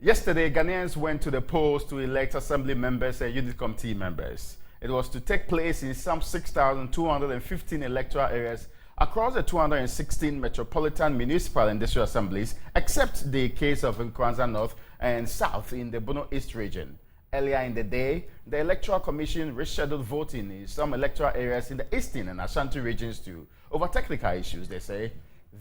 Yesterday, Ghanaians went to the polls to elect assembly members and unit committee members. It was to take place in some 6,215 electoral areas across the 216 metropolitan municipal and district assemblies, except the case of Nkranza North and South in the Bono East region. Earlier in the day, the Electoral Commission rescheduled voting in some electoral areas in the Eastern and Ashanti regions too, over technical issues, they say.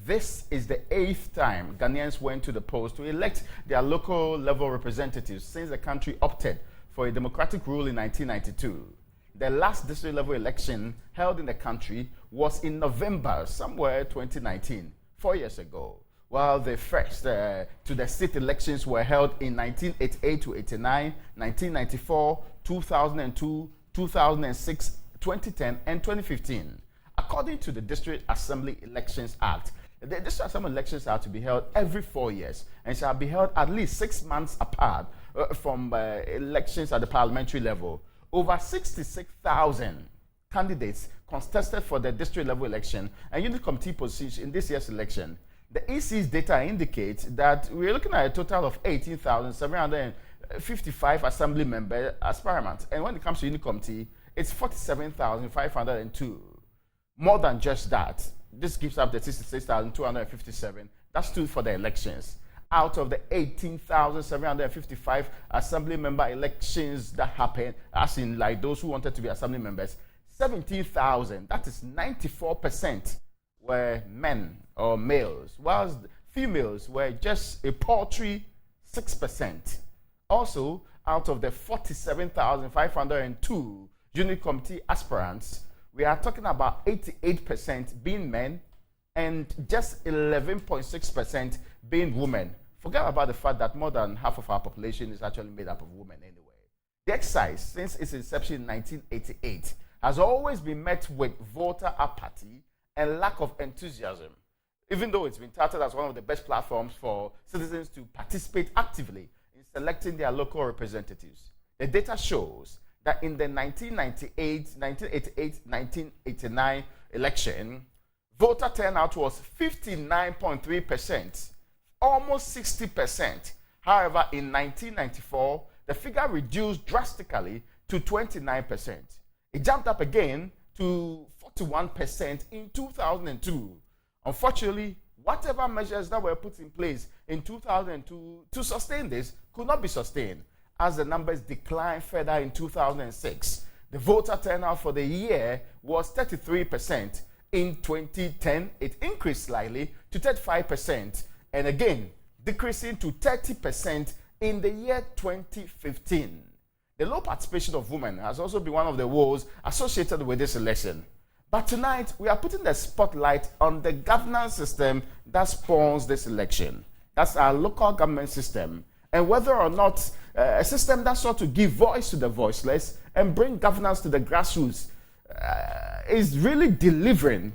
This is the 8th time Ghanaians went to the polls to elect their local level representatives since the country opted for a democratic rule in 1992. The last district level election held in the country was in November, somewhere 2019, 4 years ago, while the first to the state elections were held in 1988 to 89, 1994, 2002, 2006, 2010, and 2015. According to the District Assembly Elections Act, the District Assembly elections are to be held every 4 years and shall be held at least 6 months apart from elections at the parliamentary level. Over 66,000 candidates contested for the district level election and unit committee positions in this year's election. The EC's data indicates that we're looking at a total of 18,755 assembly member aspirants, and when it comes to unit committee, it's 47,502. More than just that, this gives up the 66,257 that stood for the elections. Out of the 18,755 assembly member elections that happened, as in like those who wanted to be assembly members, 17,000, that is 94%, were men or males, whilst females were just a paltry 6%. Also, out of the 47,502 unit committee aspirants, we are talking about 88% being men and just 11.6% being women. Forget about the fact that more than half of our population is actually made up of women anyway. The exercise, since its inception in 1988, has always been met with voter apathy and lack of enthusiasm, even though it's been touted as one of the best platforms for citizens to participate actively in selecting their local representatives. The data shows that in the 1988, 1989 election, voter turnout was 59.3%, almost 60%. However, in 1994, the figure reduced drastically to 29%. It jumped up again to 41% in 2002. Unfortunately, whatever measures that were put in place in 2002 to sustain this could not be sustained, as the numbers declined further in 2006. The voter turnout for the year was 33%. In 2010, it increased slightly to 35%, and again, decreasing to 30% in the year 2015. The low participation of women has also been one of the woes associated with this election. But tonight, we are putting the spotlight on the governance system that spawns this election. That's our local government system, and whether or not a system that sought to give voice to the voiceless and bring governance to the grassroots is really delivering.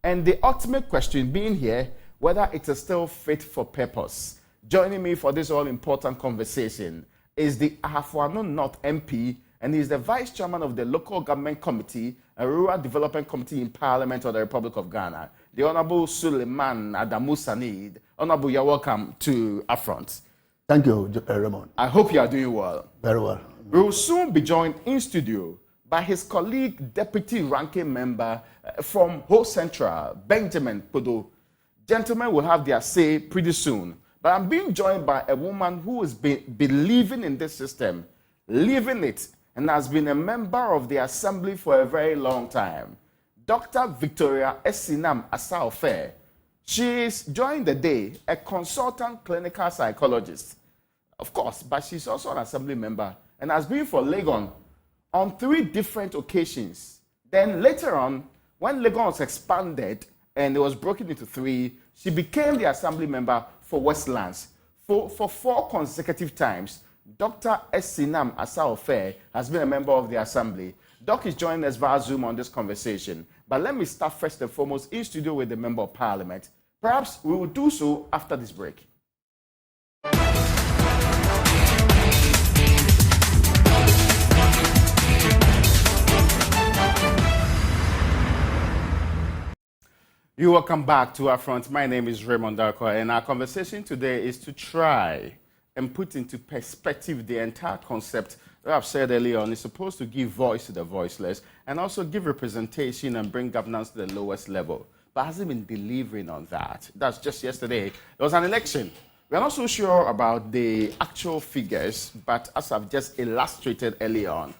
And the ultimate question being here, whether it is still fit for purpose. Joining me for this all-important conversation is the Ahafo North MP, and he is the Vice Chairman of the Local Government Committee and Rural Development Committee in Parliament of the Republic of Ghana, the Honorable Suleiman Adamu Sanid. Honorable, you're welcome to Upfront. Thank you, Raymond. I hope you are doing well. Very well. We will soon be joined in studio by his colleague, Deputy Ranking Member from Ho Central, Benjamin Podo. Gentlemen will have their say pretty soon. But I'm being joined by a woman who has been believing in this system, living it, and has been a member of the Assembly for a very long time. Dr. Victoria Esinam Asaofe. She is, during the day, a consultant clinical psychologist. Of course, but she's also an Assembly member and has been for Legon on 3 different occasions. Then later on, when Legon was expanded and it was broken into 3, she became the Assembly member for Westlands. For 4 consecutive times, Dr. Esinam Asaofe has been a member of the Assembly. Doc is joining us via Zoom on this conversation. But let me start first and foremost in studio with the Member of Parliament. Perhaps we will do so after this break. You're welcome back to Upfront. My name is Raymond Acquah, and our conversation today is to try and put into perspective the entire concept that I've said earlier on is supposed to give voice to the voiceless and also give representation and bring governance to the lowest level. But hasn't been delivering on that. That's just yesterday. There was an election. We're not so sure about the actual figures, but as I've just illustrated earlier on,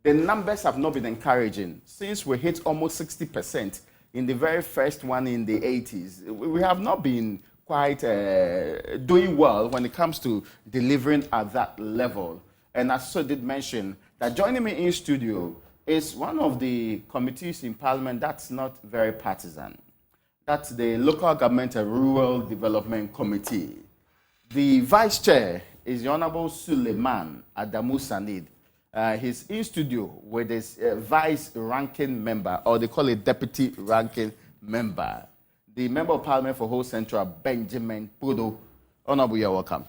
the numbers have not been encouraging. Since we hit almost 60% in the very first one in the 80s, we have not been quite doing well when it comes to delivering at that level. And as I did mention, that joining me in studio is one of the committees in Parliament that's not very partisan. That's the Local Government and Rural Development Committee. The Vice Chair is the Honorable Suleiman Adamu Sanid. He's in studio with his Vice Ranking Member, or they call it Deputy Ranking Member, the Member of Parliament for Whole Central, Benjamin Pudo. Honorable, you're welcome.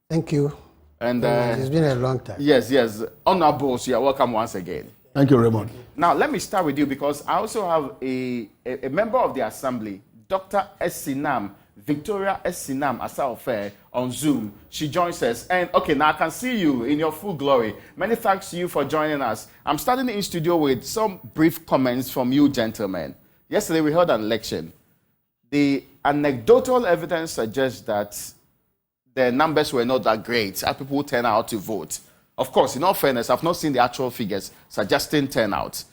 Thank you. And it's been a long time. Yes. Honorables, you're welcome once again. Thank you, Raymond. Now, let me start with you because I also have a member of the Assembly, Dr. Esinam, Victoria Esinam Asaofe, on Zoom. She joins us. And, okay, now I can see you in your full glory. Many thanks to you for joining us. I'm starting in studio with some brief comments from you, gentlemen. Yesterday, we held an election. The anecdotal evidence suggests that the numbers were not that great as people turn out to vote. Of course, in all fairness, I've not seen the actual figures suggesting turnout.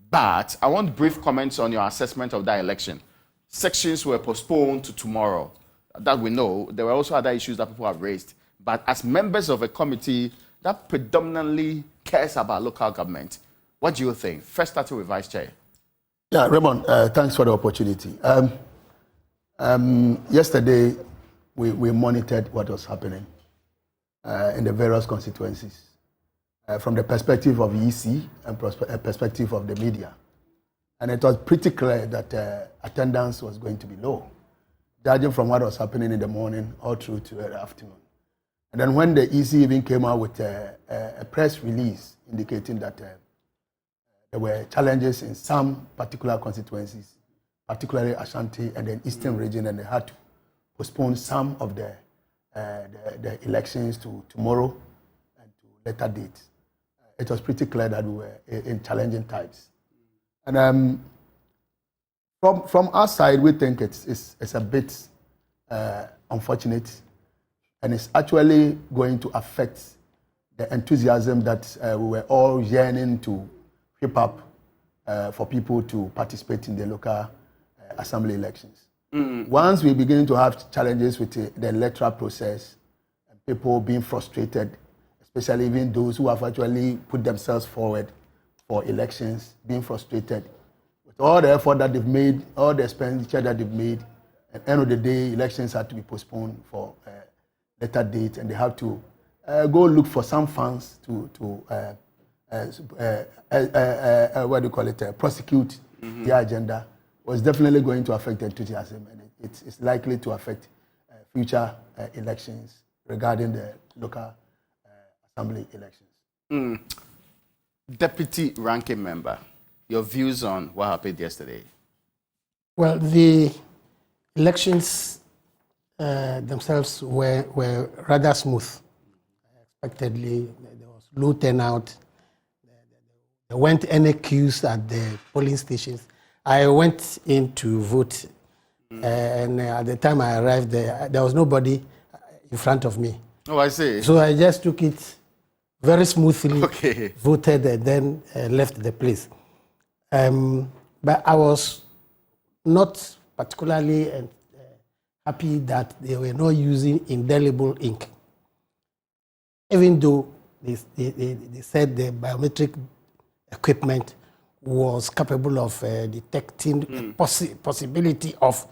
But I want brief comments on your assessment of that election. Sections were postponed to tomorrow. That we know. There were also other issues that people have raised. But as members of a committee that predominantly cares about local government, what do you think? First, starting with Vice Chair. Yeah, Raymond, thanks for the opportunity. Yesterday, we monitored what was happening in the various constituencies from the perspective of EC and perspective of the media. And it was pretty clear that attendance was going to be low, judging from what was happening in the morning all through to the afternoon. And then when the EC even came out with a press release indicating that there were challenges in some particular constituencies, particularly Ashanti and the Eastern region, and they had to postpone some of the elections to tomorrow and to later dates. It was pretty clear that we were in challenging times. And from our side, we think it's a bit unfortunate, and it's actually going to affect the enthusiasm that we were all yearning to keep up for people to participate in the local assembly elections. Mm-hmm. Once we begin to have challenges with the electoral process, and people being frustrated, especially even those who have actually put themselves forward for elections, being frustrated with all the effort that they've made, all the expenditure that they've made. At the end of the day, elections had to be postponed for later date, and they have to go look for some funds to what do you call it, prosecute the agenda. Was definitely going to affect enthusiasm, and it's likely to affect future elections regarding the local assembly elections. Deputy Ranking Member, your views on what happened yesterday? Well, the elections themselves were rather smooth. Unexpectedly, there was low turnout. There weren't any queues at the polling stations. I went in to vote, and at the time I arrived there was nobody in front of me. Oh, I see. So I just took it very smoothly, okay. Voted, and then left the place. But I was not particularly happy that they were not using indelible ink. Even though they said the biometric equipment was capable of detecting possibility of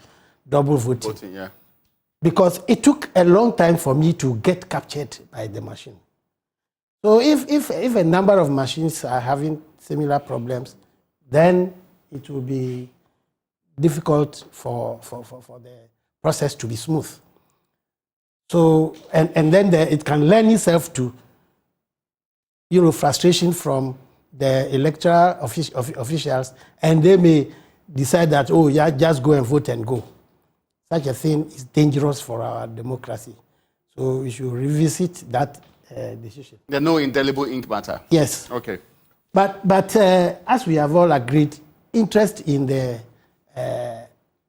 double voting. Yeah. Because it took a long time for me to get captured by the machine. So if a number of machines are having similar problems, then it will be difficult for the process to be smooth. So and then it can lend itself to frustration from the electoral officials, and they may decide that, oh, yeah, just go and vote and go. Such a thing is dangerous for our democracy. So we should revisit that decision. The no indelible ink matter. Yes. Okay. But as we have all agreed, interest in the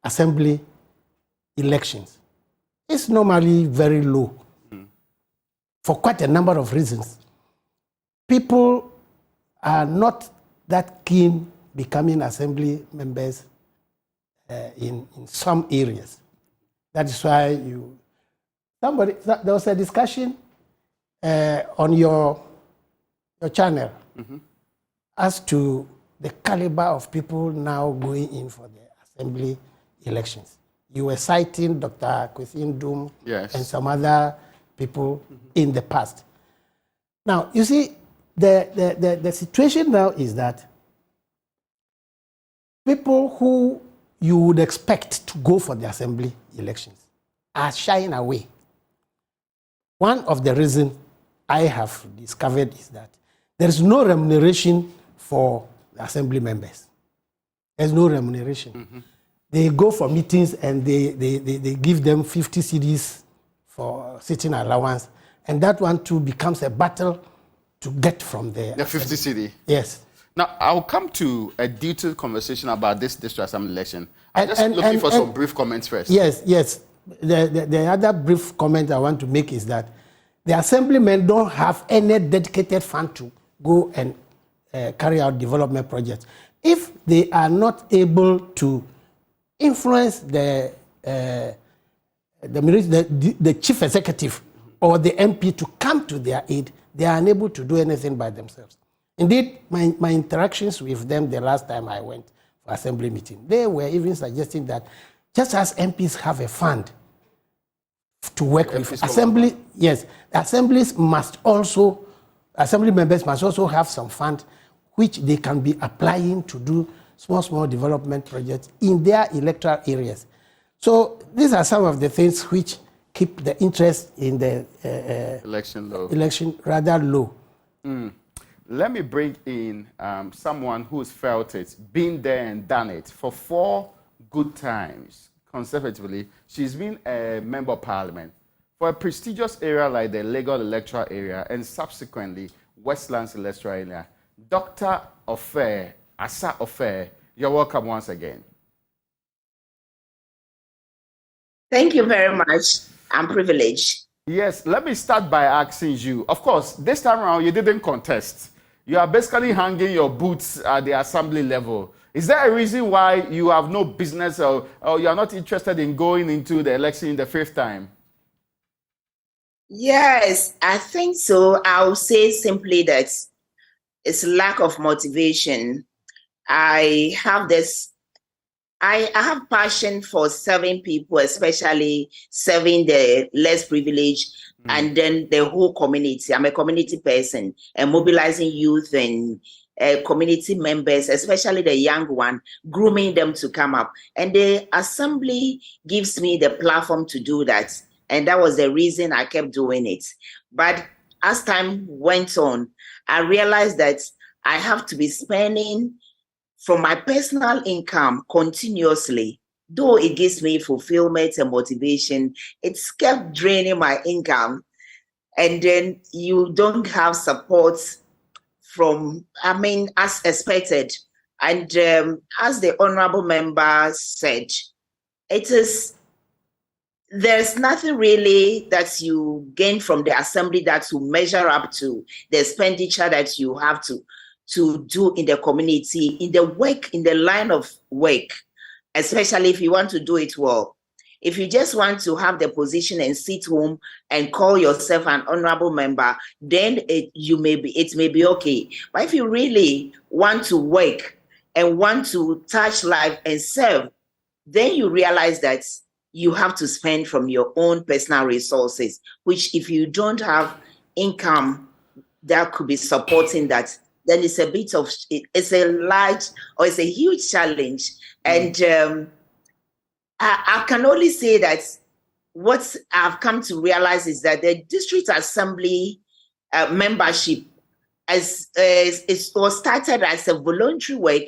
assembly elections is normally very low for quite a number of reasons. People are not that keen becoming assembly members in some areas. That is why there was a discussion on your channel as to the caliber of people now going in for the assembly elections. You were citing Dr. Kwesi Doom and some other people in the past. Now, you see, the situation now is that people who you would expect to go for the assembly elections are shying away. One of the reasons I have discovered is that there is no remuneration for the assembly members. There's no remuneration. They go for meetings and they give them 50 cedis for sitting allowance, and that one too becomes a battle to get from there. The 50 cedi? Yes. Now, I'll come to a detailed conversation about this district assembly election. I'm just looking for some brief comments first. Yes. The other brief comment I want to make is that the assemblymen don't have any dedicated fund to go and carry out development projects. If they are not able to influence the chief executive or the MP to come to their aid, they are unable to do anything by themselves. Indeed, my interactions with them the last time I went for assembly meeting, they were even suggesting that just as MPs have a fund to work with, assembly members must also have some fund which they can be applying to do small development projects in their electoral areas. So these are some of the things which keep the interest in the election rather low. Let me bring in someone who's felt it, been there and done it for 4 good times consecutively. She's been a member of parliament for a prestigious area like the Lagos electoral area and subsequently Westlands electoral area. Dr. Asa Ofer, you're welcome once again. Thank you very much. I'm privileged. Yes, let me start by asking you. Of course, this time around, you didn't contest. You are basically hanging your boots at the assembly level. Is there a reason why you have no business or you are not interested in going into the election in the 5th time? Yes, I think so. I'll say simply that it's lack of motivation. I have passion for serving people, especially serving the less privileged and then the whole community. I'm a community person and mobilizing youth and community members, especially the young one, grooming them to come up. And the assembly gives me the platform to do that. And that was the reason I kept doing it. But as time went on, I realized that I have to be spending from my personal income continuously. Though it gives me fulfillment and motivation, it's kept draining my income. And then you don't have support from, as expected. And as the honorable member said, there's nothing really that you gain from the assembly that will measure up to the expenditure that you have to do in the community, in the work, in the line of work, especially if you want to do it well. If you just want to have the position and sit home and call yourself an honorable member, then it may be okay. But if you really want to work and want to touch life and serve, then you realize that you have to spend from your own personal resources, which if you don't have income that could be supporting that, then it's a huge challenge. And I can only say that what I've come to realize is that the district assembly membership was started as a voluntary work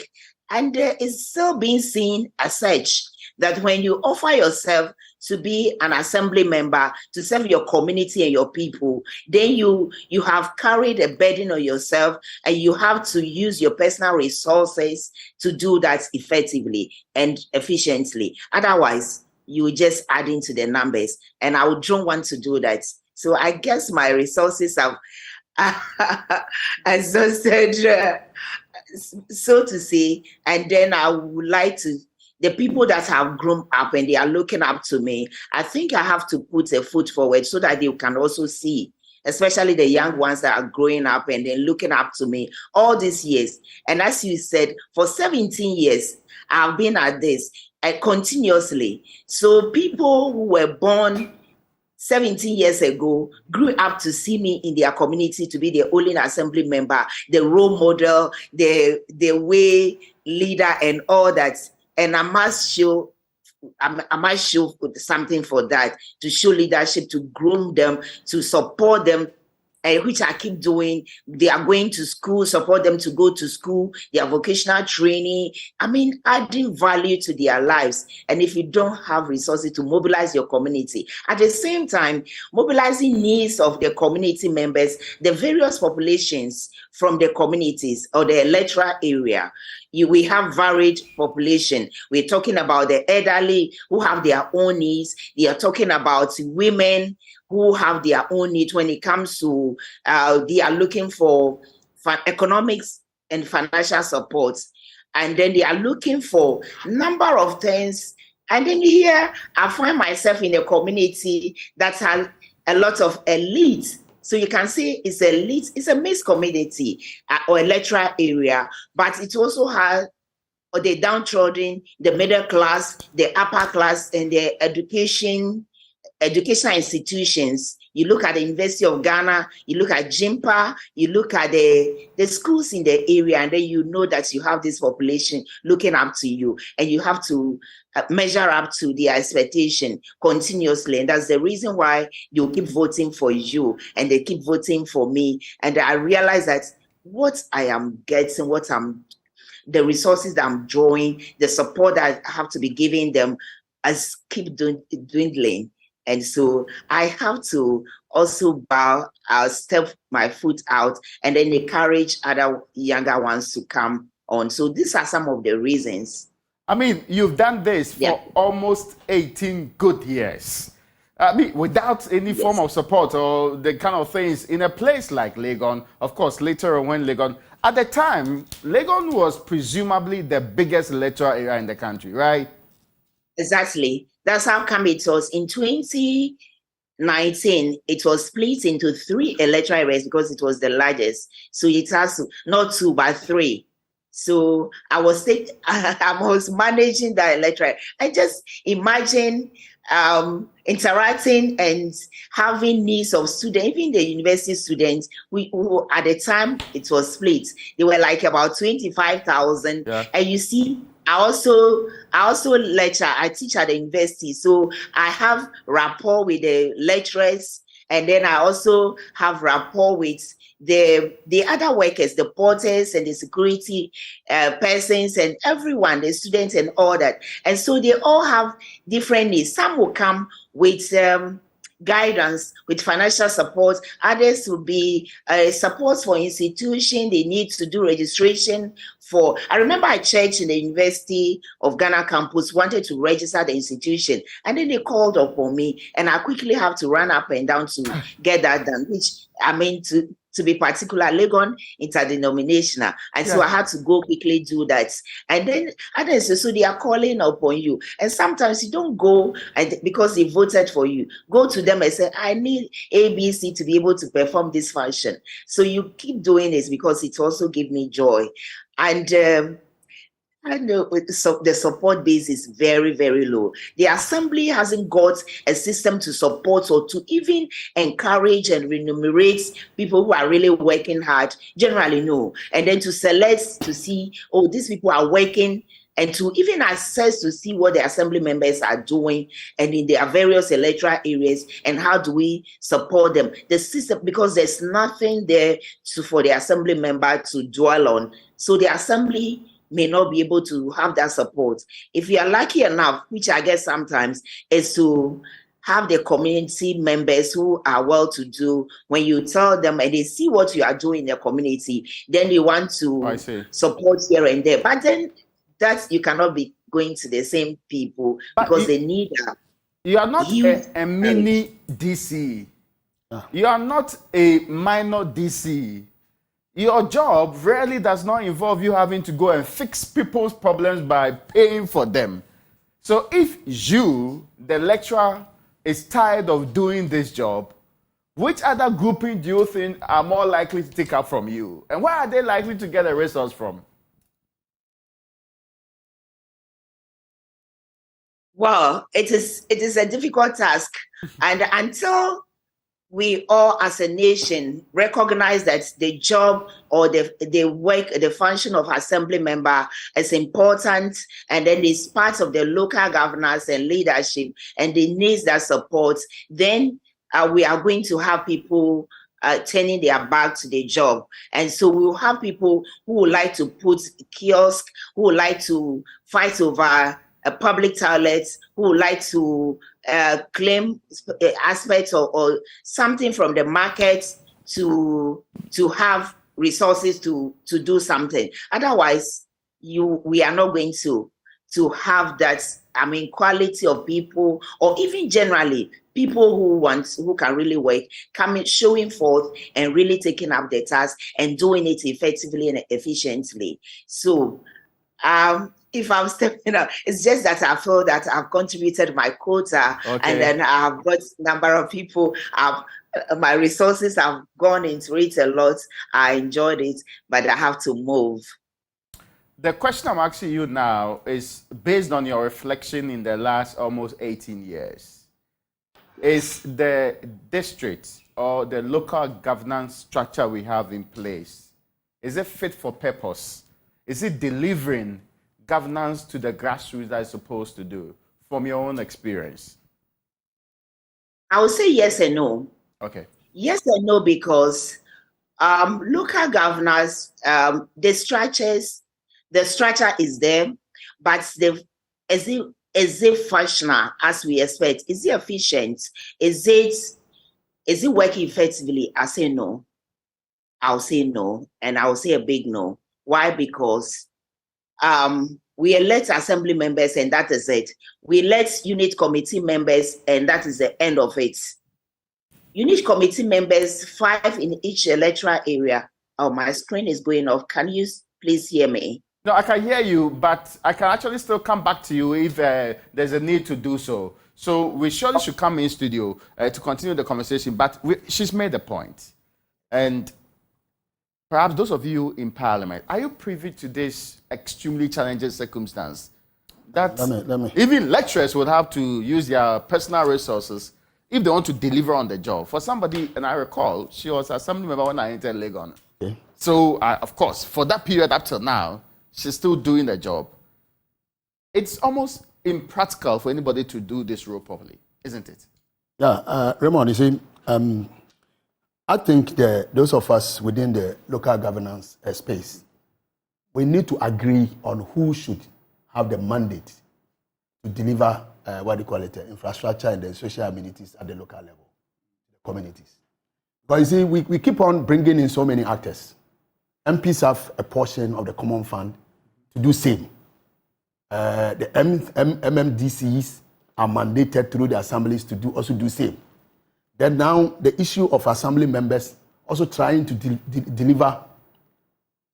and is still being seen as such, that when you offer yourself to be an assembly member, to serve your community and your people, then you have carried a burden on yourself, and you have to use your personal resources to do that effectively and efficiently. Otherwise, you will just add into the numbers, and I don't want to do that. So I guess my resources have exhausted, so to say, and then I would like to, the people that have grown up and they are looking up to me, I think I have to put a foot forward so that they can also see, especially the young ones that are growing up and then looking up to me all these years. And as you said, for 17 years, I've been at this continuously. So people who were born 17 years ago grew up to see me in their community to be the only assembly member, the role model, the way leader and all that. And I must show something for that, to show leadership, to groom them, to support them, which I keep doing. They are going to school, support them to go to school, their vocational training. I mean, adding value to their lives. And if you don't have resources to mobilize your community, at the same time, mobilizing needs of the community members, the various populations from the communities or the electoral area. We have varied population. We're talking about the elderly who have their own needs. They are talking about women who have their own needs when it comes to, they are looking for economics and financial support. And then they are looking for number of things. And then here I find myself in a community that has a lot of elite. So you can see it's elite, it's a mixed community or electoral area, but it also has the downtrodden, the middle class, the upper class, and the educational institutions. You look at the University of Ghana, you look at JIMPA, you look at the schools in the area, and then you know that you have this population looking up to you, and you have to measure up to their expectation continuously. And that's the reason why you keep voting for you, and they keep voting for me. And I realize that what I am getting, the resources that I'm drawing, the support that I have to be giving them, as keep dwindling. And so I have to also step my foot out and then encourage other younger ones to come on. So these are some of the reasons. I mean, you've done this for almost 18 good years. I mean, without any form of support or the kind of things in a place like Legon. Of course, later on when Legon, at the time, Legon was presumably the biggest electoral area in the country, right? Exactly. That's how come it was in 2019, it was split into 3 electoral areas because it was the largest. So it has not 2, but 3. So I was managing that electoral. I just imagine interacting and having needs of students, even the university students, who at the time it was split, they were like about 25,000. Yeah. And you see, I also lecture, I teach at the university. So I have rapport with the lecturers, and then I also have rapport with the other workers, the porters and the security persons and everyone, the students and all that. And so they all have different needs. Some will come with guidance, with financial support. Others will be support for institution. They need to do registration for. I remember a church in the University of Ghana campus wanted to register the institution, and then they called upon me, and I quickly have to run up and down to get that done, which I mean to be particular, Legon interdenominational. And so I had to go quickly do that. And then others, so they are calling upon you. And sometimes you don't go and because they voted for you, go to them and say, I need ABC to be able to perform this function. So you keep doing this because it also gives me joy. And I know the support base is very, very low. The assembly hasn't got a system to support or to even encourage and remunerate people who are really working hard. Generally, no. And then to select to see, oh, these people are working, and to even access to see what the assembly members are doing and in their various electoral areas, and how do we support them. The system, because there's nothing there for the assembly member to dwell on. So the assembly may not be able to have that support. If you are lucky enough, which I guess sometimes, is to have the community members who are well-to-do, when you tell them and they see what you are doing in the community, then they want to support here and there. But then that you cannot be going to the same people because they need that. You are not a mini DC. You are not a minor DC. Your job really does not involve you having to go and fix people's problems by paying for them. So if you, the lecturer, is tired of doing this job, which other grouping do you think are more likely to take up from you? And where are they likely to get a resource from? Well, it is a difficult task. And until we all as a nation recognize that the job or the work, the function of assembly member is important, and then it's part of the local governance and leadership, and they need that support, then we are going to have people turning their back to the job. And so we will have people who would like to put kiosk, who would like to fight over public toilets, who would like to claim aspects or something from the market to have resources to do something. Otherwise, we are not going to have that, quality of people, or even generally people who can really work, coming, showing forth and really taking up the task and doing it effectively and efficiently. So, if I'm stepping up, it's just that I feel that I've contributed my quota, and then I've got a number of people. My resources have gone into it a lot. I enjoyed it, but I have to move. The question I'm asking you now is based on your reflection in the last almost 18 years. Is the district or the local governance structure we have in place, is it fit for purpose? Is it delivering governance to the grassroots that it's supposed to do, from your own experience? I would say yes and no. Okay. Yes and no, because local governance, the structure is there, but is it functional as we expect? Is it efficient? Is it working effectively? I say no. I'll say no, and I'll say a big no. Why? Because we elect assembly members, and that is it. We elect unit committee members, and that is the end of it. Unit committee members, 5 in each electoral area. Oh, my screen is going off. Can you please hear me? No, I can hear you, but I can actually still come back to you if there's a need to do so. So we surely should come in studio to continue the conversation, but she's made a point. And perhaps those of you in Parliament, are you privy to this extremely challenging circumstance that even lecturers would have to use their personal resources if they want to deliver on the job? For somebody, and I recall, she was assembly member when I entered Legon. Okay. So, of course, for that period up till now, she's still doing the job. It's almost impractical for anybody to do this role properly, isn't it? Yeah, Raymond, you see, I think those of us within the local governance space, we need to agree on who should have the mandate to deliver, infrastructure and the social amenities at the local level, the communities. Because you see, we keep on bringing in so many actors. MPs have a portion of the common fund to do same. The MMDCs are mandated through the assemblies to also do same. Then now the issue of assembly members also trying to deliver,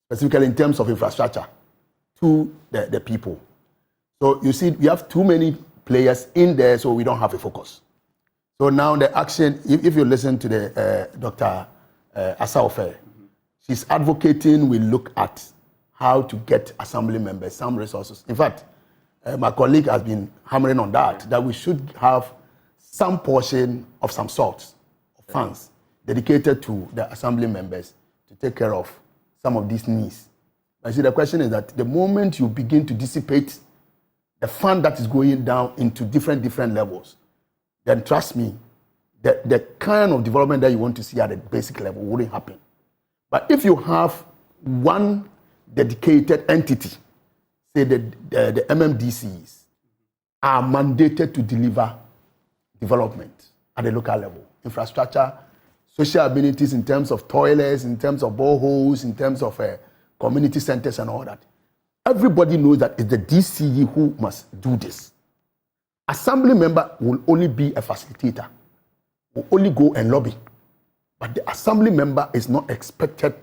specifically in terms of infrastructure, to the people. So you see, we have too many players in there, so we don't have a focus. So now the action, if you listen to the Dr. Asaofe, she's advocating we look at how to get assembly members some resources. In fact, my colleague has been hammering on that we should have some portion of some sort of funds dedicated to the assembly members to take care of some of these needs. I see the question is that the moment you begin to dissipate the fund that is going down into different levels, then trust me, the kind of development that you want to see at the basic level wouldn't happen. But if you have one dedicated entity say the MMDCs are mandated to deliver development at the local level, infrastructure, social amenities in terms of toilets, in terms of boreholes, in terms of community centers and all that. Everybody knows that it's the DCE who must do this. Assembly member will only be a facilitator, will only go and lobby. But the assembly member is not expected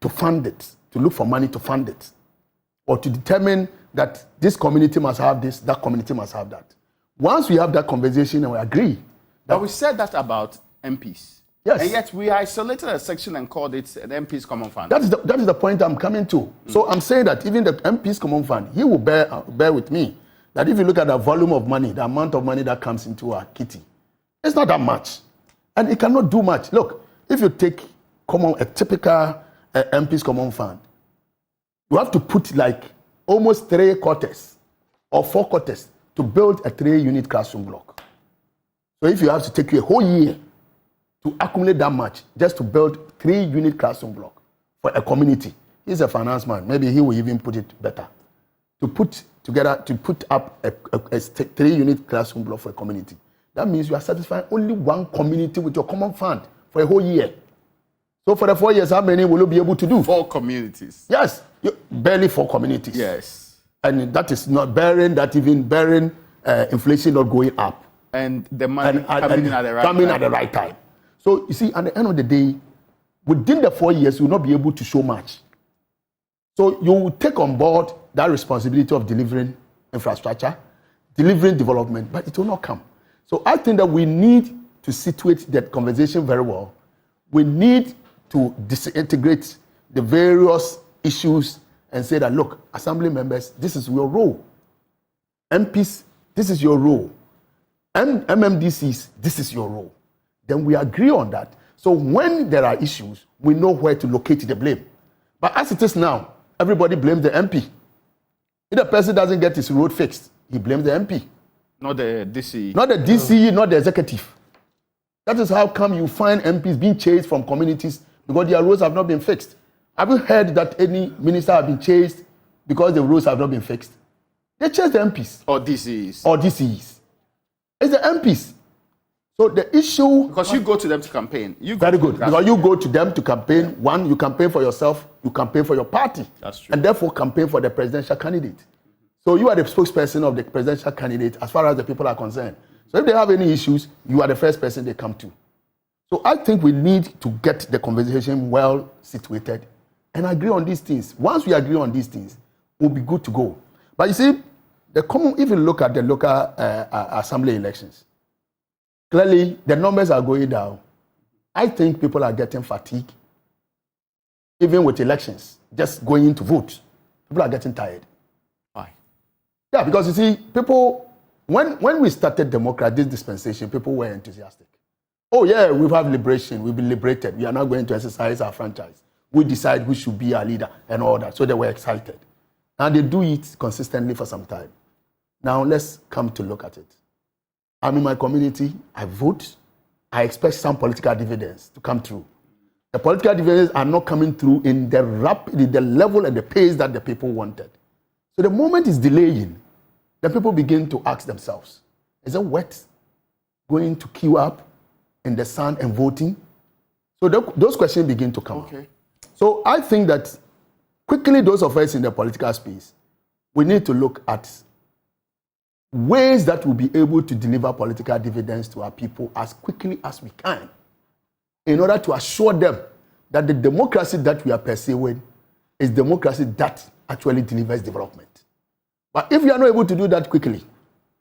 to fund it, to look for money to fund it, or to determine that this community must have this, that community must have that. Once we have that conversation and we agree. But we said that about MPs. Yes. And yet we isolated a section and called it the MPs Common Fund. That is the point I'm coming to. So I'm saying that even the MPs Common Fund, he will bear with me that if you look at the volume of money, the amount of money that comes into our kitty, it's not that much. And it cannot do much. Look, if you take a typical MPs Common Fund, you have to put like almost 3 quarters or 4 quarters to build a 3-unit classroom block. So if you have to take you a whole year to accumulate that much just to build 3-unit classroom block for a community, he's a finance man. Maybe he will even put it better. To put up a 3-unit classroom block for a community. That means you are satisfying only one community with your common fund for a whole year. So for the 4 years, how many will you be able to do? 4 communities. Yes, barely 4 communities. Yes. And that is not bearing inflation not going up. And the money coming in at the right time. So you see, at the end of the day, within the 4 years, you will not be able to show much. So you will take on board that responsibility of delivering infrastructure, delivering development, but it will not come. So I think that we need to situate that conversation very well. We need to disintegrate the various issues and say that, look, assembly members, this is your role. MPs, this is your role. MMDCs, this is your role. Then we agree on that. So when there are issues, we know where to locate the blame. But as it is now, everybody blames the MP. If the person doesn't get his road fixed, he blames the MP. Not the DCE. Not the DCE, not the executive. That is how come you find MPs being chased from communities because their roads have not been fixed. Have you heard that any minister have been chased because the roads have not been fixed? They chase the MPs. Or DCEs. Or DCEs. It's the MPs. So the issue... Because you go to them to campaign. Very good. Because you go to them to campaign. One, you campaign for yourself. You campaign for your party. That's true. And therefore campaign for the presidential candidate. So you are the spokesperson of the presidential candidate as far as the people are concerned. So if they have any issues, you are the first person they come to. So I think we need to get the conversation well situated and agree on these things. Once we agree on these things, we'll be good to go. But you see, if you look at the local assembly elections, clearly the numbers are going down. I think people are getting fatigued. Even with elections, just going to vote, people are getting tired. Why? Yeah, because you see, people, when we started democracy, this dispensation, people were enthusiastic. Oh yeah, we have liberation, we've been liberated. We are now going to exercise our franchise. We decide who should be our leader and all that. So they were excited. And they do it consistently for some time. Now let's come to look at it. I'm in my community, I vote, I expect some political dividends to come through. The political dividends are not coming through in the level and the pace that the people wanted. So the moment is delaying, the people begin to ask themselves, is it worth going to queue up in the sun and voting? So those questions begin to come up. So I think that quickly those of us in the political space, we need to look at ways that will be able to deliver political dividends to our people as quickly as we can in order to assure them that the democracy that we are pursuing is democracy that actually delivers development. But if we are not able to do that quickly,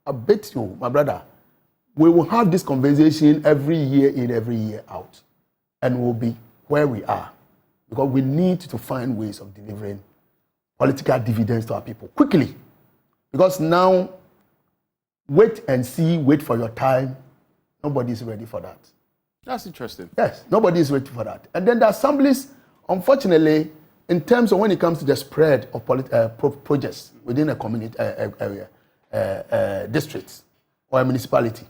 I bet you, my brother, we will have this conversation every year in, every year out, and we'll be where we are because we need to find ways of delivering political dividends to our people quickly. Because now, wait and see, wait for your time. Nobody is ready for that. That's interesting. Yes, nobody is ready for that. And then the assemblies, unfortunately, in terms of when it comes to the spread of projects within a community area, districts or a municipality,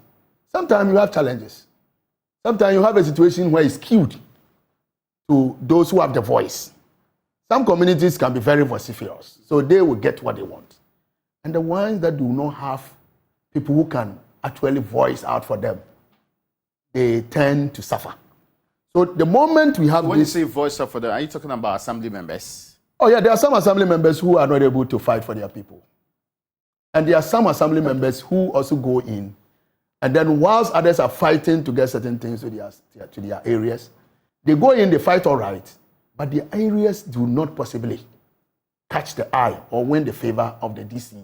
sometimes you have challenges. Sometimes you have a situation where it's skewed to those who have the voice. Some communities can be very vociferous, so they will get what they want. And the ones that do not have people who can actually voice out for them, they tend to suffer. So the moment we have when this... you say voice out for them, are you talking about assembly members? Oh yeah, there are some assembly members who are not able to fight for their people. And there are some assembly members who also go in, and then whilst others are fighting to get certain things to their areas, they go in, they fight all right, but the areas do not possibly catch the eye or win the favor of the DCE.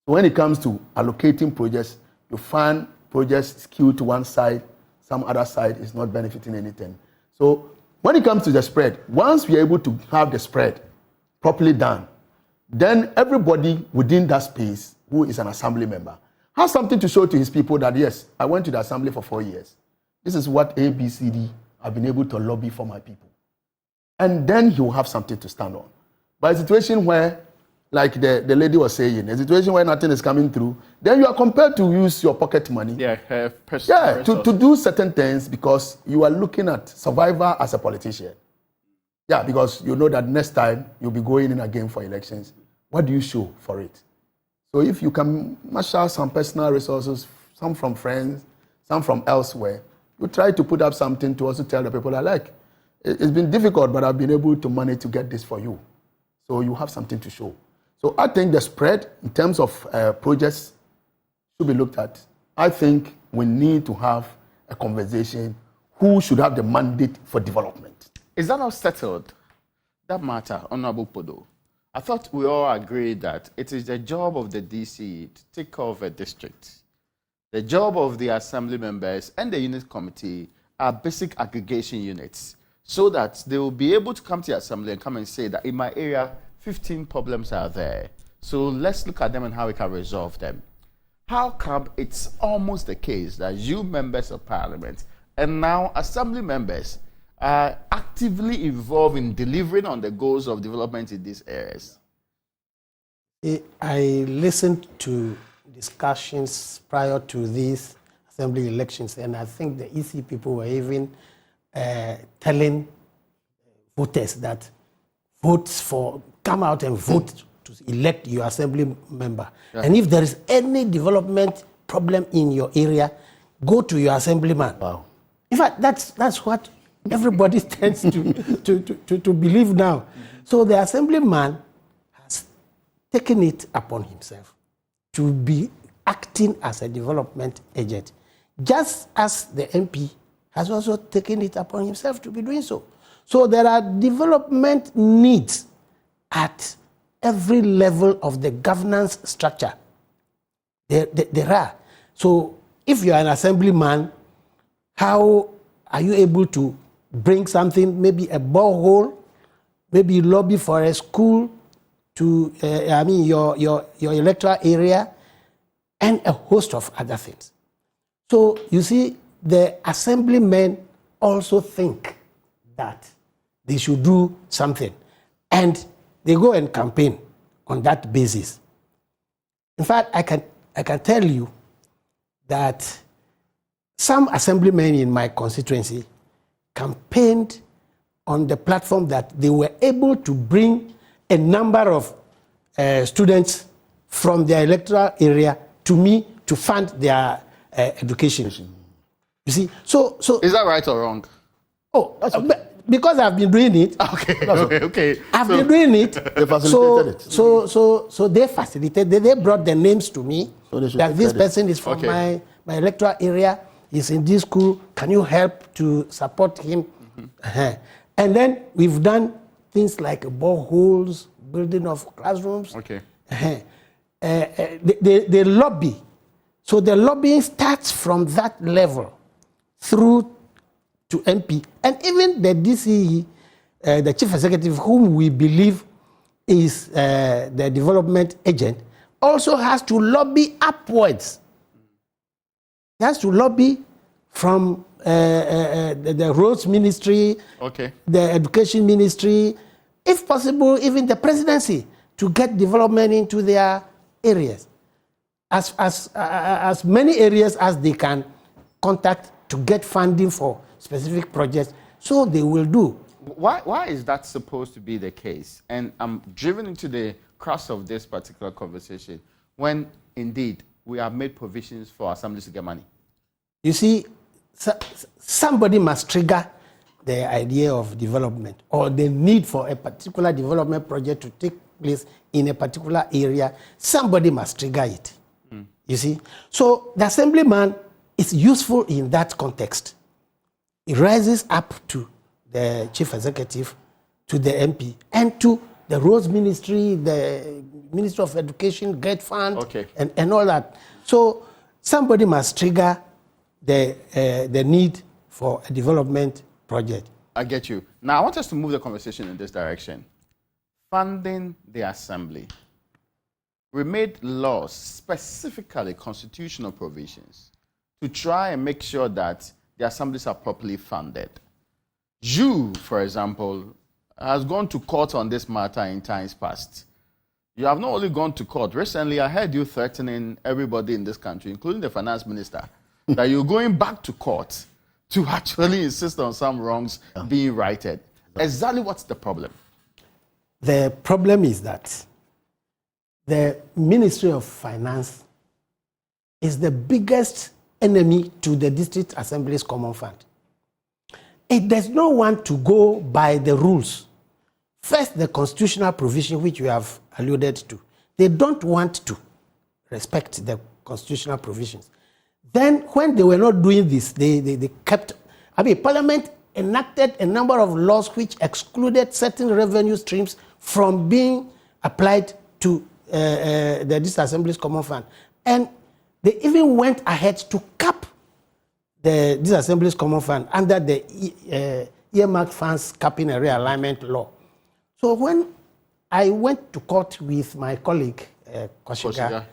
So when it comes to allocating projects, you find projects skewed to one side, some other side is not benefiting anything. So when it comes to the spread, once we are able to have the spread properly done, then everybody within that space who is an assembly member has something to show to his people that, yes, I went to the assembly for 4 years. This is what ABCD I've been able to lobby for my people. And then he will have something to stand on. But a situation where, like the lady was saying, a situation where nothing is coming through, then you are compelled to use your pocket money. To do certain things because you are looking at survival as a politician. Yeah, because you know that next time you'll be going in again for elections. What do you show for it? So if you can marshal some personal resources, some from friends, some from elsewhere, you try to put up something to also tell the people that, like, it's been difficult, but I've been able to manage to get this for you. So you have something to show. So I think the spread in terms of projects should be looked at. I think we need to have a conversation who should have the mandate for development. Is that not settled? That matter, Honorable Podo. I thought we all agreed that it is the job of the DCE to take care of a district. The job of the assembly members and the unit committee are basic aggregation units so that they will be able to come to the assembly and come and say that in my area, 15 problems are there. So let's look at them and how we can resolve them. How come it's almost the case that you members of parliament and now assembly members are actively involved in delivering on the goals of development in these areas? I listened to discussions prior to these assembly elections, and I think the EC people were even telling voters that come out and vote to elect your assembly member. Yeah. And if there is any development problem in your area, go to your assemblyman. Wow. In fact, that's what everybody tends to believe now. So the assemblyman has taken it upon himself to be acting as a development agent, just as the MP has also taken it upon himself to be doing so. So there are development needs at every level of the governance structure. There are. So if you are an assemblyman, how are you able to bring something, maybe a borehole, maybe lobby for a school to, your electoral area, and a host of other things. So you see, the assemblymen also think that they should do something, and they go and campaign on that basis. In fact, I can tell you that some assemblymen in my constituency campaigned on the platform that they were able to bring a number of students from their electoral area to me to fund their education. You see, so is that right or wrong? Oh, because I've been doing it. Okay. I've been doing it. They facilitated it. So they facilitated. They brought the names to me that this person is from my electoral area. He's in this school. Can you help to support him? Mm-hmm. And then we've done things like boreholes, building of classrooms. Okay. They lobby. So the lobbying starts from that level through to MP. And even the DCE, the chief executive, whom we believe is the development agent, also has to lobby upwards. He has to lobby from the roads ministry, the education ministry, if possible, even the presidency, to get development into their areas. As many areas as they can contact to get funding for specific projects, so they will do. Why is that supposed to be the case? And I'm driven into the crux of this particular conversation when, indeed, we have made provisions for assemblies to get money. You see, somebody must trigger the idea of development or the need for a particular development project to take place in a particular area. Somebody must trigger it. You see? So the assemblyman is useful in that context. It rises up to the chief executive, to the MP, and to the roads ministry, the Ministry of Education, Grade Fund, and all that. So somebody must trigger the need for a development project. I get you. Now, I want us to move the conversation in this direction. Funding the assembly. We made laws, specifically constitutional provisions, to try and make sure that the assemblies are properly funded. You, for example, has gone to court on this matter in times past. You have not only gone to court. Recently, I heard you threatening everybody in this country, including the finance minister, that you're going back to court to actually insist on some wrongs being righted. Exactly what's the problem? The problem is that the Ministry of Finance is the biggest enemy to the District Assembly's Common Fund. It does not want to go by the rules. First, the constitutional provision, which you have alluded to. They don't want to respect the constitutional provisions. Then, when they were not doing this, they kept... Parliament enacted a number of laws which excluded certain revenue streams from being applied to the District Assembly's Common Fund. And they even went ahead to cap the District Assembly's Common Fund under the earmarked funds capping and realignment law. So when I went to court with my colleague, Koshiga,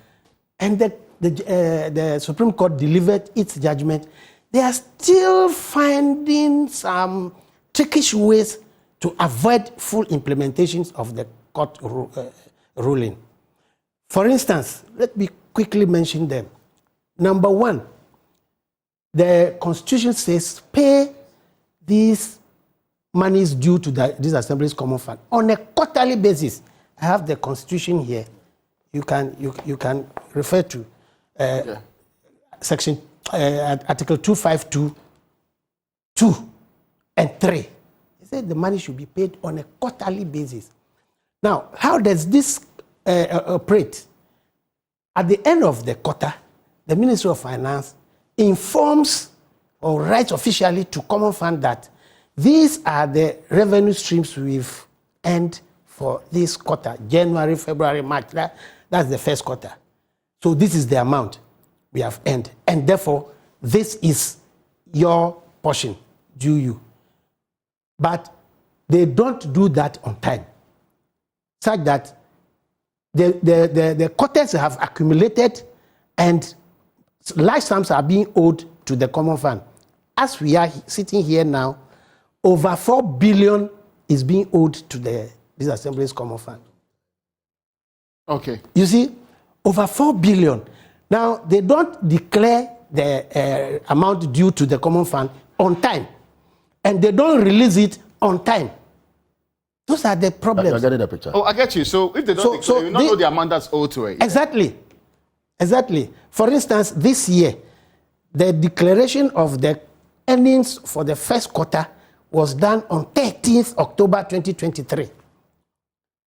and the Supreme Court delivered its judgment, they are still finding some trickish ways to avoid full implementations of the court ruling. For instance, let me quickly mention them. Number one, the Constitution says pay these monies due to this Assembly's Common Fund on a quarterly basis. I have the Constitution here. You can refer to section Article 252, 2 and 3. It said the money should be paid on a quarterly basis. Now, how does this operate? At the end of the quarter, the Ministry of Finance informs or writes officially to Common Fund that these are the revenue streams we've earned for this quarter, January, February, March. That's the first quarter. So this is the amount we have earned. And therefore, this is your portion due you. But they don't do that on time, such that the quarters have accumulated and large sums are being owed to the Common Fund. As we are sitting here now, over 4 billion is being owed to this Assembly's Common Fund. Okay. You see, over 4 billion. Now, they don't declare the amount due to the Common Fund on time, and they don't release it on time. Those are the problems. You're getting the picture. Oh, I get you. So if they don't declare, you don't know the amount that's owed to it. Exactly. Exactly. For instance, this year, the declaration of the earnings for the first quarter was done on 13th October 2023.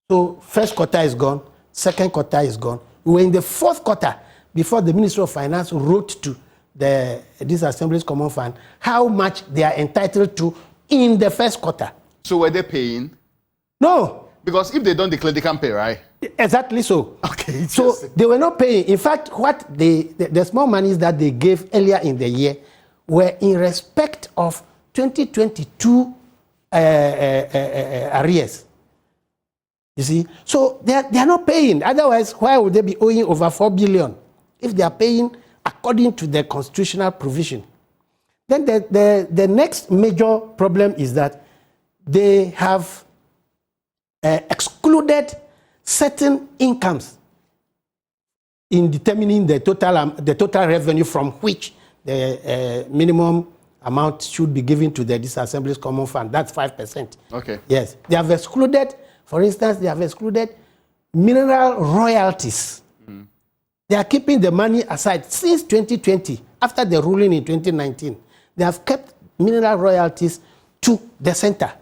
So first quarter is gone, second quarter is gone. We were in the fourth quarter before the Ministry of Finance wrote to this Assembly's Common Fund how much they are entitled to in the first quarter. So were they paying? No. Because if they don't declare, they can't pay, right? Exactly so. Okay. So they were not paying. In fact, what the small monies that they gave earlier in the year were in respect of 2022 arrears. You see? So they are not paying. Otherwise, why would they be owing over 4 billion if they are paying according to the constitutional provision? Then the next major problem is that they have excluded certain incomes in determining the total revenue from which the minimum amount should be given to the Disassembly's Common Fund. That's 5%. Okay. Yes. They have excluded, for instance, they have excluded mineral royalties. They are keeping the money aside since 2020, after the ruling in 2019. They have kept mineral royalties to the center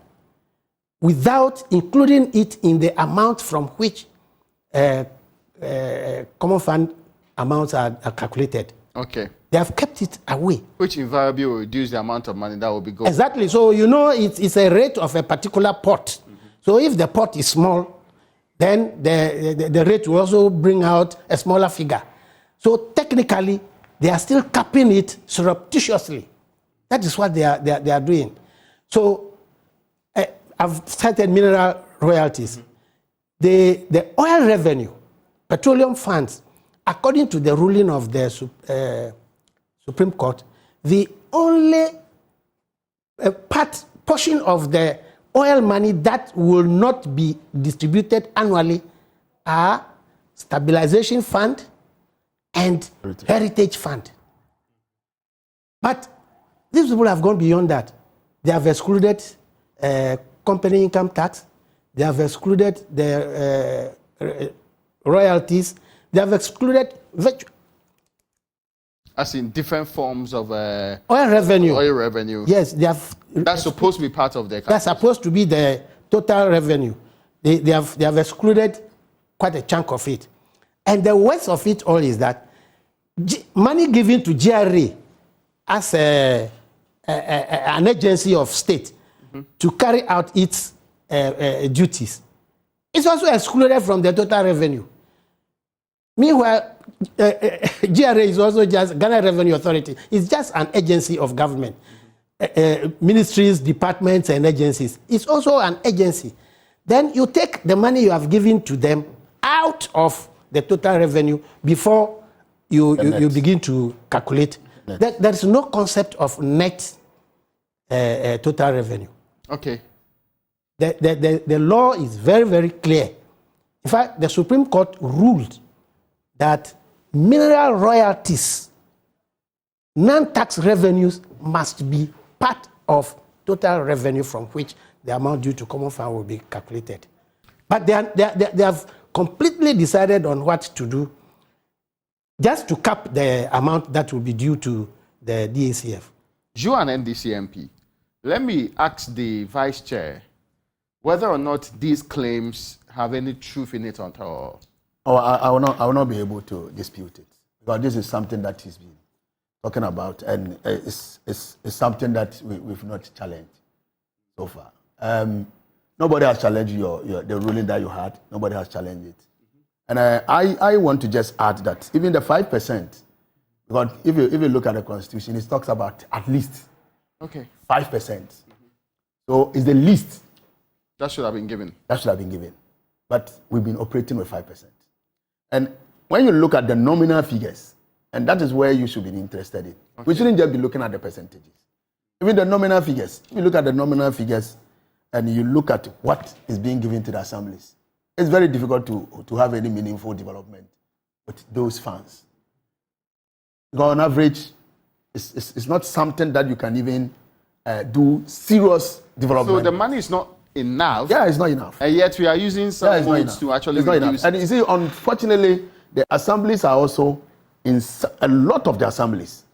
without including it in the amount from which Common Fund amounts are calculated. Okay. They have kept it away. Which invariably will reduce the amount of money that will be going. Exactly. So, it's a rate of a particular pot. So if the pot is small, then the rate will also bring out a smaller figure. So technically, they are still capping it surreptitiously. That is what they are doing. So I've cited mineral royalties. The oil revenue, petroleum funds, according to the ruling of the Supreme Court, the only portion of the oil money that will not be distributed annually are Stabilization Fund and Heritage Fund. But these people have gone beyond that. They have excluded company income tax. They have excluded the royalties. They have excluded as in different forms of oil revenue. Oil revenue. Yes, they have. That's supposed to be part of the. That's supposed to be the total revenue. They have excluded quite a chunk of it, and the worst of it all is that money given to GRA as an agency of state to carry out its duties is also excluded from the total revenue. Meanwhile, GRA is also just Ghana Revenue Authority. It's just an agency of government. Ministries, departments, and agencies. It's also an agency. Then you take the money you have given to them out of the total revenue before you begin to calculate. There is no concept of net total revenue. Okay. The law is very, very clear. In fact, the Supreme Court ruled that mineral royalties, non-tax revenues must be part of total revenue from which the amount due to Common Fund will be calculated. But they have completely decided on what to do just to cap the amount that will be due to the DACF. You are an NDC MP. Let me ask the Vice Chair whether or not these claims have any truth in it at all. Oh, I will not be able to dispute it, because this is something that he's been talking about, and it's something that we've not challenged so far. Nobody has challenged the ruling that you had. Nobody has challenged it. And I want to just add that even the 5%, because if you look at the Constitution, it talks about at least 5%. So it's the least. That should have been given. That should have been given. But we've been operating with 5%. And when you look at the nominal figures, and that is where you should be interested in. Okay. We shouldn't just be looking at the percentages. Even the nominal figures, if you look at the nominal figures and you look at what is being given to the assemblies, it's very difficult to have any meaningful development with those funds. Because on average, it's not something that you can even do serious development. So the money is not enough. Yeah, it's not enough. And yet we are using some modes to actually reduce. And you see, unfortunately, the assemblies are also, in a lot of the assemblies,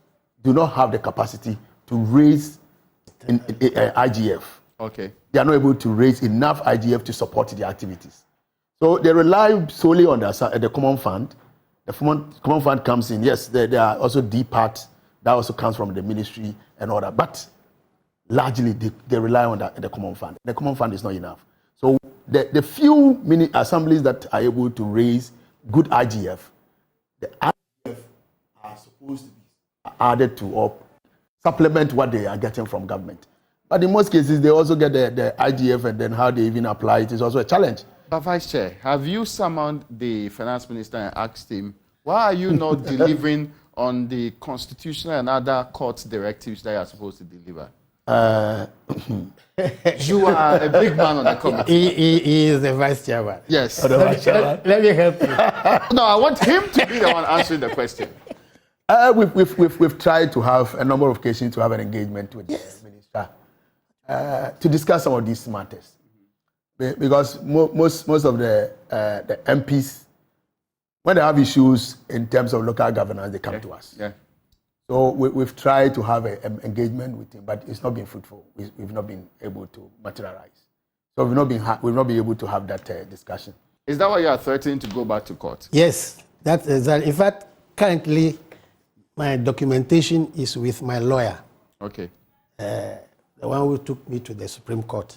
do not have the capacity to raise IGF. Okay. They are not able to raise enough IGF to support the activities. So they rely solely on the Common Fund. The Common Fund comes in. Yes, there are also D parts that also comes from the ministry and all that. But largely, they rely on the Common Fund. The Common Fund is not enough. So the few mini assemblies that are able to raise good IGF, the IGF are supposed to be added to or supplement what they are getting from government. But in most cases, they also get the IGF, and then how they even apply it is also a challenge. But Vice Chair, have you summoned the Finance Minister and asked him, why are you not delivering on the constitutional and other court directives that you are supposed to deliver? You are a big man on the committee. He is the Vice Chairman. Yes. Let me help you. No, I want him to be the one answering the question. We've tried to have a number of occasions to have an engagement with the minister to discuss some of these matters. Because most of the MPs, when they have issues in terms of local governance, they come to us. Yeah. So we've tried to have an engagement with him, but it's not been fruitful. We've not been able to materialize. So we've not been able to have that discussion. Is that why you are threatening to go back to court? Yes, that is that. In fact, currently, my documentation is with my lawyer. Okay. The one who took me to the Supreme Court.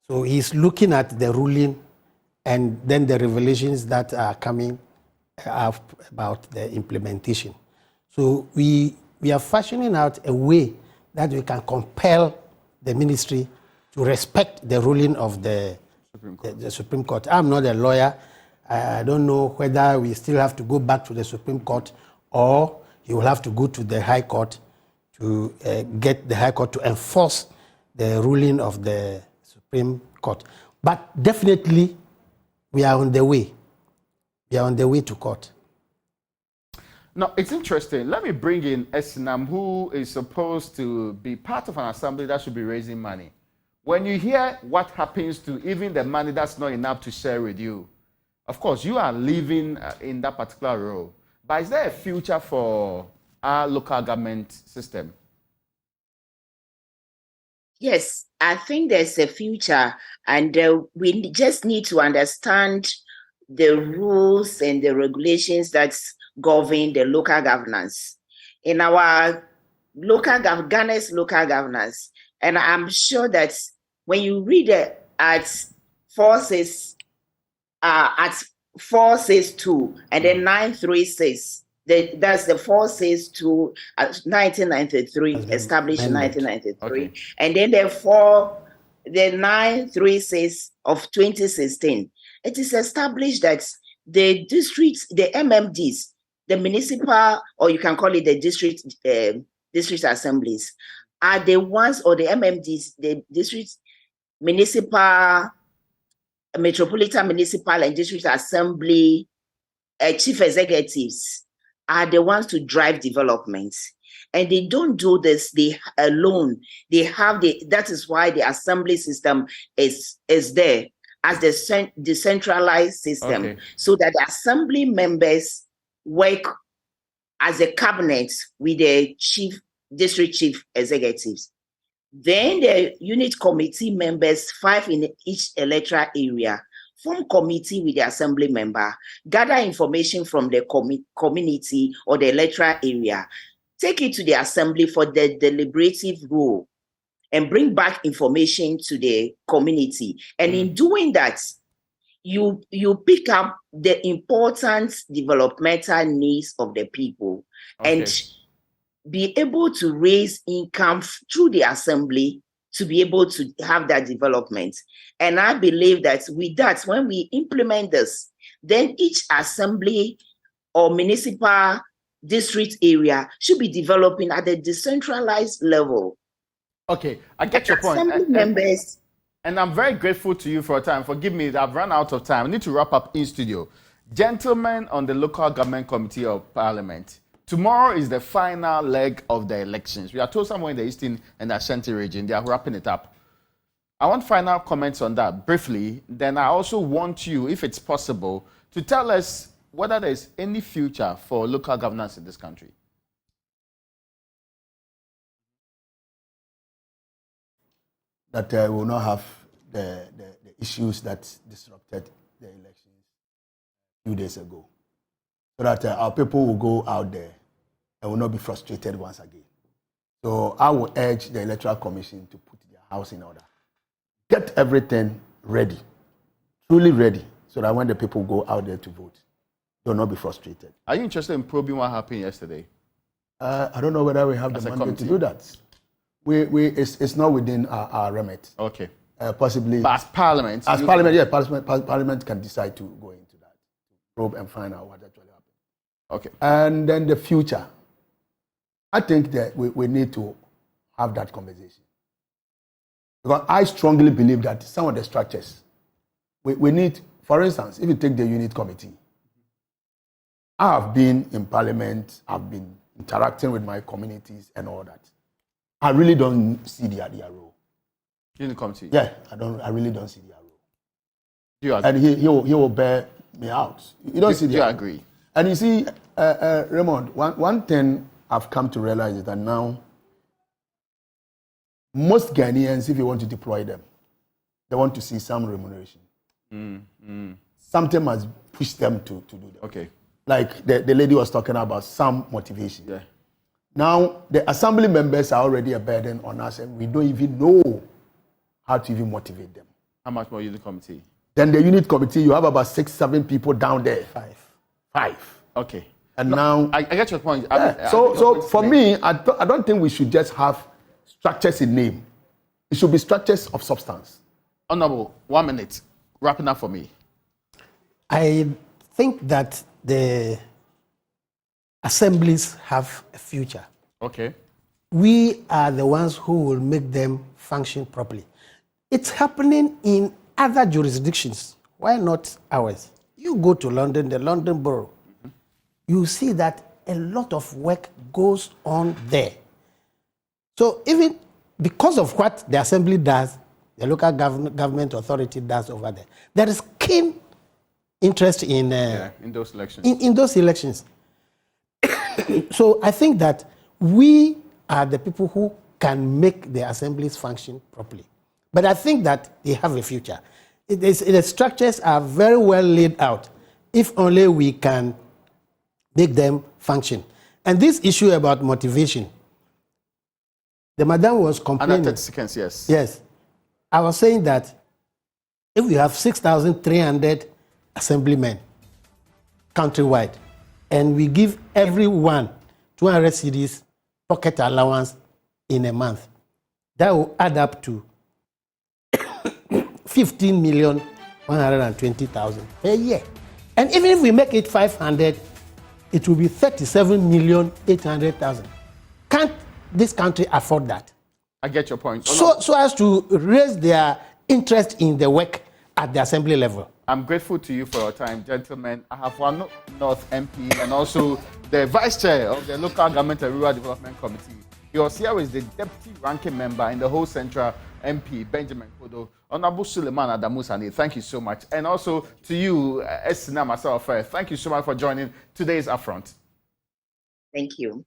So he's looking at the ruling and then the revelations that are coming up about the implementation. So we are fashioning out a way that we can compel the ministry to respect the ruling of the Supreme Court. I'm not a lawyer. I don't know whether we still have to go back to the Supreme Court or you will have to go to the High Court to get the High Court to enforce the ruling of the Supreme Court. But definitely, we are on the way. We are on the way to court. Now, it's interesting. Let me bring in Esinam, who is supposed to be part of an assembly that should be raising money. When you hear what happens to even the money that's not enough to share with you, of course, you are living in that particular role. But is there a future for our local government system? Yes, I think there's a future, and we just need to understand the rules and the regulations that govern the local governance. In our Ghana's local governance, and I'm sure that when you read it at 462 and then 936, that's the 462 1993, established in 1993, Okay. and then the 936 of 2016. It is established that the districts, the MMDs, the municipal, or you can call it the district assemblies, are the ones, or the MMDs, the district municipal, metropolitan municipal and district assembly chief executives are the ones to drive development. And they don't do this they alone. They have that is why the assembly system is there as the decentralized system, Okay. so that the assembly members work as a cabinet with the district chief executives. Then the unit committee members, 5 in each electoral area, form committee with the assembly member, gather information from the community or the electoral area, take it to the assembly for the deliberative role, and bring back information to the community. And in doing that, you pick up the important developmental needs of the people, and be able to raise income through the assembly to be able to have that development. And I believe that with that, when we implement this, then each assembly or municipal district area should be developing at a decentralized level. Okay, I get your point. Assembly members. And I'm very grateful to you for your time. Forgive me, I've run out of time. I need to wrap up in studio. Gentlemen on the Local Government Committee of Parliament, tomorrow is the final leg of the elections. We are told somewhere in the Eastern and Ashanti region, they are wrapping it up. I want final comments on that briefly. Then I also want you, if it's possible, to tell us whether there is any future for local governance in this country. That we will not have the issues that disrupted the elections a few days ago. So that our people will go out there and will not be frustrated once again. So I will urge the Electoral Commission to put their house in order. Get everything ready, truly ready, so that when the people go out there to vote, they will not be frustrated. Are you interested in probing what happened yesterday? I don't know whether we have the money to do that. It's not within our remit. Okay. Possibly. But as Parliament? As Parliament, yeah, Parliament can decide to go into that, probe and find out what actually happened. Okay. And then the future. I think that we need to have that conversation. Because I strongly believe that some of the structures, we need, for instance, if you take the unit committee, I have been in Parliament, I've been interacting with my communities and all that. I really don't see their role. Unit committee? Yeah, I really don't see their role. Do you agree? And he will bear me out. You don't see do their you role. agree? And you see, Raymond, one thing I've come to realize is that now most Ghanaians, if you want to deploy them, they want to see some remuneration. Something must push them to do that. Okay. Like the lady was talking about, some motivation. Yeah. Now, the assembly members are already a burden on us, and we don't even know how to even motivate them. How much more unit committee? Then the unit committee, you have about 6-7 people down there. Five. Okay. And now... I get your point. Yeah. So for me, I don't think we should just have structures in name. It should be structures of substance. Honorable, 1 minute. Wrapping up for me. I think that the assemblies have a future. Okay. We are the ones who will make them function properly. It's happening in other jurisdictions. Why not ours? You go to London, the London Borough, you see that a lot of work goes on there. So even because of what the assembly does, the local government authority does over there, there is keen interest in those elections. In those elections. So I think that we are the people who can make the assemblies function properly. But I think that they have a future. The structures are very well laid out, if only we can make them function. And this issue about motivation, the madam was complaining. Under 30 seconds, yes. Yes. I was saying that if we have 6,300 assemblymen countrywide, and we give everyone 200 cedis pocket allowance in a month, that will add up to 15,120,000 a year. And even if we make it 500, it will be 37,800,000. Can't this country afford that? I get your point. So as to raise their interest in the work at the assembly level. I'm grateful to you for your time, gentlemen. I have one North MP and also the Vice Chair of the Local Government and Rural Development Committee. He was here with the Deputy Ranking Member in the whole Central MP, Benjamin Kodo. Honorable Suleiman Adamusani, thank you so much. And also to you, Esina myself, thank you so much for joining today's Upfront. Thank you.